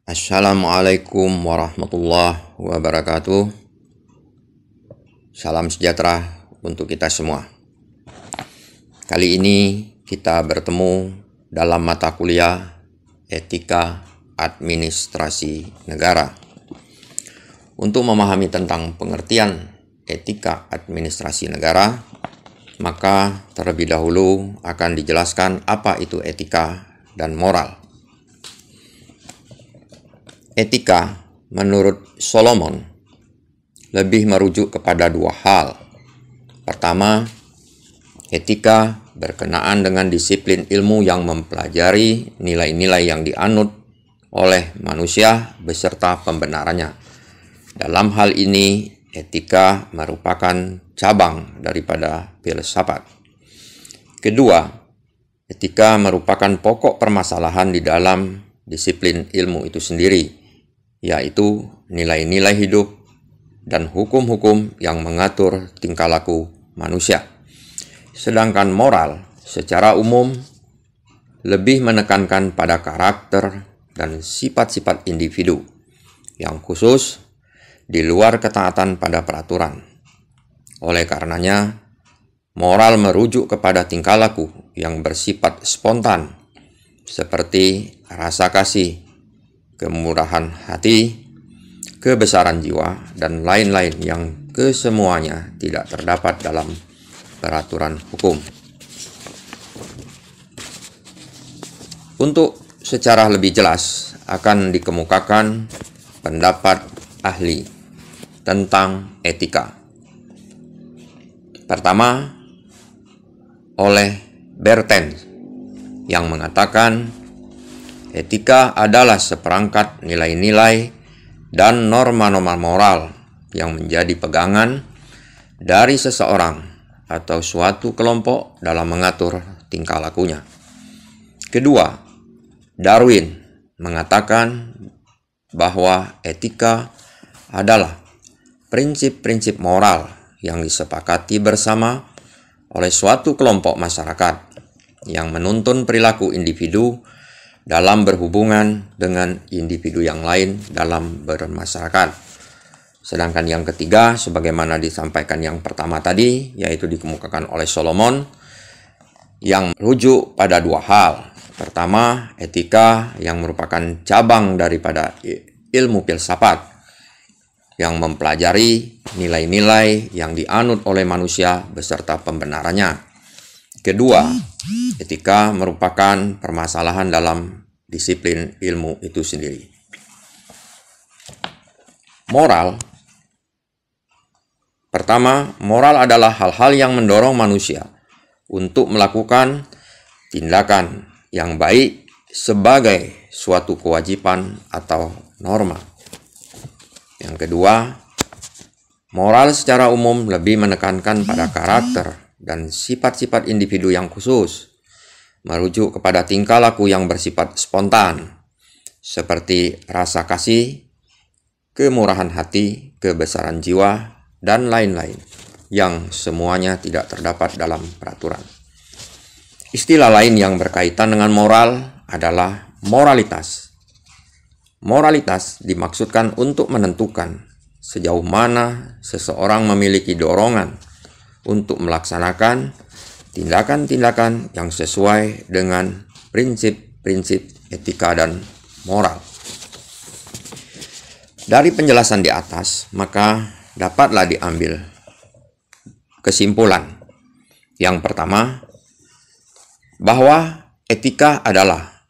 Assalamualaikum warahmatullahi wabarakatuh. Salam sejahtera untuk kita semua. Kali ini kita bertemu dalam mata kuliah Etika Administrasi Negara. Untuk memahami tentang pengertian etika administrasi negara, maka terlebih dahulu akan dijelaskan apa itu etika dan moral. Etika menurut Solomon lebih merujuk kepada dua hal. Pertama, etika berkenaan dengan disiplin ilmu yang mempelajari nilai-nilai yang dianut oleh manusia beserta pembenarannya. Dalam hal ini, etika merupakan cabang daripada filsafat. Kedua, etika merupakan pokok permasalahan di dalam disiplin ilmu itu sendiri, yaitu nilai-nilai hidup dan hukum-hukum yang mengatur tingkah laku manusia. Sedangkan moral secara umum lebih menekankan pada karakter dan sifat-sifat individu yang khusus di luar ketaatan pada peraturan. Oleh karenanya, moral merujuk kepada tingkah laku yang bersifat spontan seperti rasa kasih, kemurahan hati, kebesaran jiwa, dan lain-lain yang kesemuanya tidak terdapat dalam peraturan hukum. Untuk secara lebih jelas akan dikemukakan pendapat ahli tentang etika. Pertama, oleh Bertens yang mengatakan etika adalah seperangkat nilai-nilai dan norma-norma moral yang menjadi pegangan dari seseorang atau suatu kelompok dalam mengatur tingkah lakunya. Kedua, Darwin mengatakan bahwa etika adalah prinsip-prinsip moral yang disepakati bersama oleh suatu kelompok masyarakat yang menuntun perilaku individu dalam berhubungan dengan individu yang lain dalam bermasyarakat. Sedangkan yang ketiga, sebagaimana disampaikan yang pertama tadi, yaitu dikemukakan oleh Solomon, yang merujuk pada dua hal. Pertama, etika yang merupakan cabang daripada ilmu filsafat, yang mempelajari nilai-nilai yang dianut oleh manusia beserta pembenarannya. Kedua, etika merupakan permasalahan dalam disiplin ilmu itu sendiri. Moral. Pertama, moral adalah hal-hal yang mendorong manusia untuk melakukan tindakan yang baik sebagai suatu kewajiban atau norma. Yang kedua, moral secara umum lebih menekankan pada karakter dan sifat-sifat individu yang khusus, merujuk kepada tingkah laku yang bersifat spontan, seperti rasa kasih, kemurahan hati, kebesaran jiwa, dan lain-lain, yang semuanya tidak terdapat dalam peraturan. Istilah lain yang berkaitan dengan moral adalah moralitas. Moralitas dimaksudkan untuk menentukan sejauh mana seseorang memiliki dorongan untuk melaksanakan tindakan-tindakan yang sesuai dengan prinsip-prinsip etika dan moral. Dari penjelasan di atas, maka dapatlah diambil kesimpulan. Yang pertama, bahwa etika adalah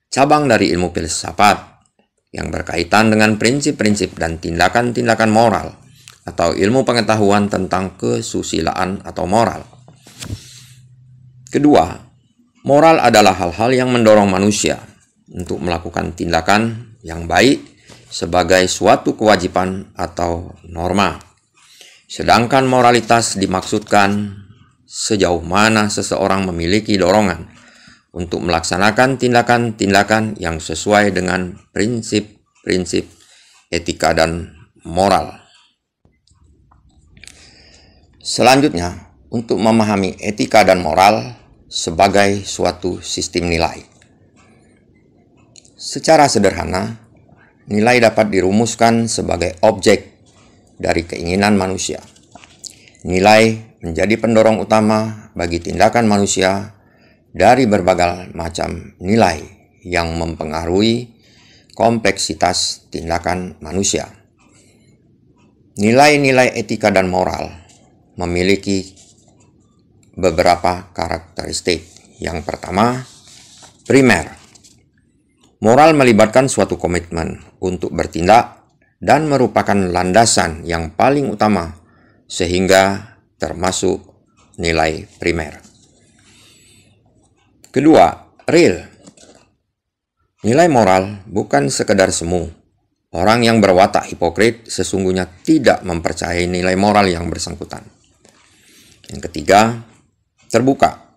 cabang dari ilmu filsafat yang berkaitan dengan prinsip-prinsip dan tindakan-tindakan moral atau ilmu pengetahuan tentang kesusilaan atau moral. Kedua, moral adalah hal-hal yang mendorong manusia untuk melakukan tindakan yang baik sebagai suatu kewajiban atau norma. Sedangkan moralitas dimaksudkan sejauh mana seseorang memiliki dorongan untuk melaksanakan tindakan-tindakan yang sesuai dengan prinsip-prinsip etika dan moral. Selanjutnya, untuk memahami etika dan moral sebagai suatu sistem nilai. Secara sederhana, nilai dapat dirumuskan sebagai objek dari keinginan manusia. Nilai menjadi pendorong utama bagi tindakan manusia dari berbagai macam nilai yang mempengaruhi kompleksitas tindakan manusia. Nilai-nilai etika dan moral memiliki beberapa karakteristik. Yang pertama, primer. Moral melibatkan suatu komitmen untuk bertindak dan merupakan landasan yang paling utama sehingga termasuk nilai primer. Kedua, real. Nilai moral bukan sekedar semu. Orang yang berwatak hipokrit sesungguhnya tidak mempercayai nilai moral yang bersangkutan. Yang ketiga, terbuka.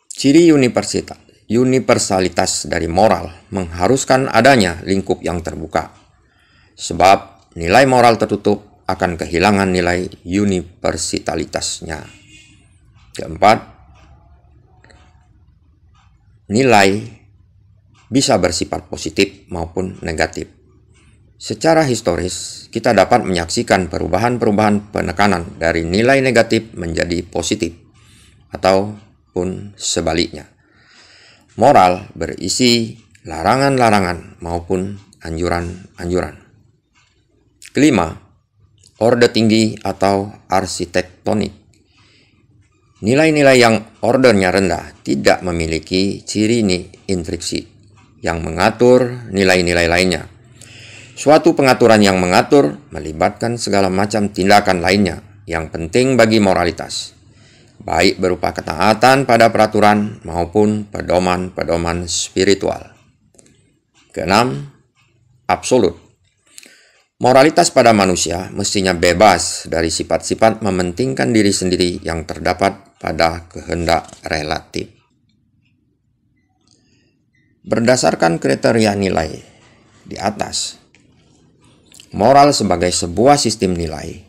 Ciri universalitas dari moral mengharuskan adanya lingkup yang terbuka. Sebab nilai moral tertutup akan kehilangan nilai universalitasnya. Keempat, nilai bisa bersifat positif maupun negatif. Secara historis, kita dapat menyaksikan perubahan-perubahan penekanan dari nilai negatif menjadi positif, ataupun sebaliknya. Moral berisi larangan-larangan maupun anjuran-anjuran. Kelima, orde tinggi atau arsitektonik. Nilai-nilai yang ordernya rendah tidak memiliki ciri intrinsik yang mengatur nilai-nilai lainnya. Suatu pengaturan yang mengatur melibatkan segala macam tindakan lainnya yang penting bagi moralitas, baik berupa ketaatan pada peraturan maupun pedoman-pedoman spiritual. Keenam, absolut. Moralitas pada manusia mestinya bebas dari sifat-sifat mementingkan diri sendiri yang terdapat pada kehendak relatif. Berdasarkan kriteria nilai di atas, moral sebagai sebuah sistem nilai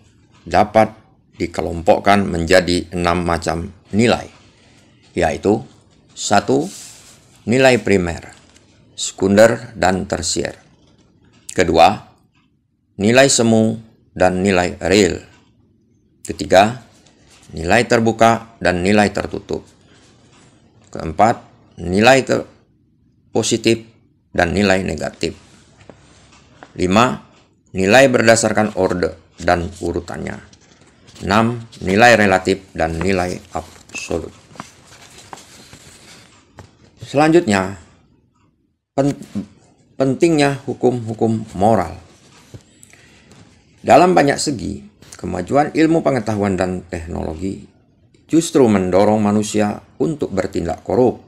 dapat dikelompokkan menjadi 6 macam nilai, yaitu 1. Nilai primer, sekunder, dan tersier. Kedua, nilai semu dan nilai real. Ketiga, nilai terbuka dan nilai tertutup. Keempat, nilai positif dan nilai negatif. 5. Nilai berdasarkan orde dan urutannya. 6. Nilai relatif dan nilai absolut. Selanjutnya, pentingnya hukum-hukum moral. Dalam banyak segi, kemajuan ilmu pengetahuan dan teknologi justru mendorong manusia untuk bertindak korup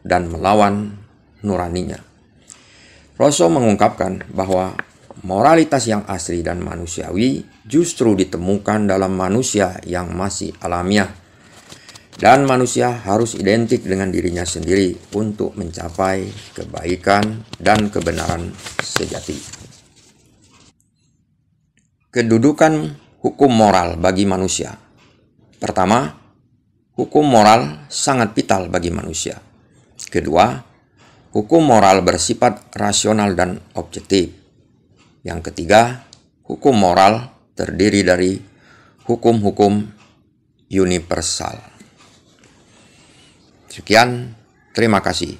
dan melawan nuraninya. Rousseau mengungkapkan bahwa moralitas yang asli dan manusiawi justru ditemukan dalam manusia yang masih alamiah, dan manusia harus identik dengan dirinya sendiri untuk mencapai kebaikan dan kebenaran sejati. Kedudukan hukum moral bagi manusia. Pertama, hukum moral sangat vital bagi manusia. Kedua, hukum moral bersifat rasional dan objektif. Yang ketiga, hukum moral terdiri dari hukum-hukum universal. Sekian, terima kasih.